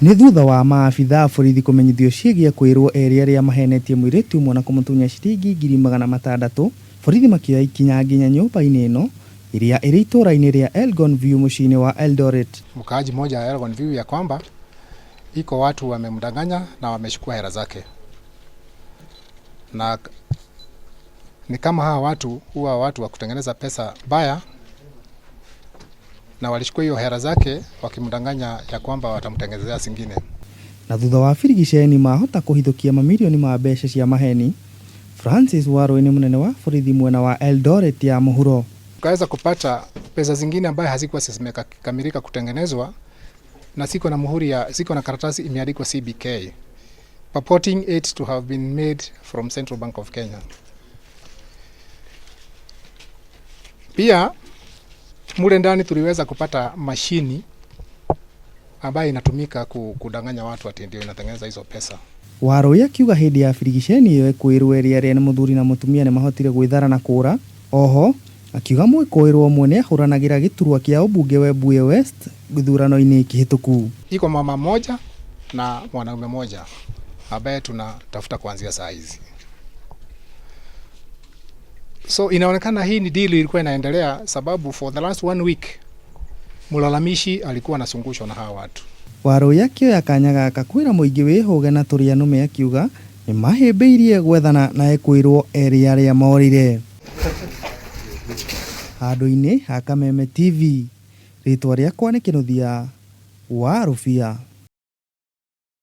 Nĩ thutha wa maabitha borithi kũmenyithio ciĩgiĩ ekuiro eeri arĩa mahenetie mũirĩtu ũmwe na kũmũtunya ciringi 600,000, borithi makĩoya ikinya nginya nyumba-ini ĩno ĩrĩa ĩrĩ itura-ini rĩa Elgon view mũciĩ-inĩ wa Eldoret. Mkaaji mmoja wa Elgon view ya kwamba iko watu wamemdanganya na wamechukua hela zake, na ni kama hawa watu huwa watu wa kutengeneza pesa baya, na walichukua hiyo hela zake wakimdanganya ya kwamba watamtengenezea zingine. Na thutha wa birigiceni mahota kuhithukia mamilioni ma mbeca cia maheni, Francis Warui ni munene wa borithi mwena wa Eldoret ya muhuro. Tukaweza kupata pesa zingine ambaye hazikuwa zimekamilika kutengenezwa, na siko na muhuri siko na karatasi imeandikwa CBK purporting it to have been made from Central Bank of Kenya. Pia mule ndani tuliweza kupata mashini ambayo inatumika kudanganya watu ati ndio inatengeneza hizo pesa. Warui akiuga hindi ya birigiceni iyo ekuiro eeri arĩa nĩ mũthuri na mũtumia nĩ mahotire gwithara na kũra. Oho akiuga mwikuiro ũmwe nĩ ahũranagĩra gĩturwa kĩa ũmbunge wa Webuye West gĩthurano-inĩ kĩhĩtũku. Iko mama moja na mwanaume moja ambaye tunatafuta kuanzia saa hizi. So inaonekana hii ni deal ilikuwa inaendelea, sababu for the last 1 week mulalamishi alikuwa anasungushwa na hawa watu. Warui akĩoya kanya gaka kwĩra mũingĩ wĩhũge na tũrĩanũme akiuga nĩ mahĩmbĩirie gwethana na ekuiro eeri arĩa morire. Handũ-inĩ ha Kameme TV, rĩtwa rĩakwa nĩ Kĩnuthia Warubia.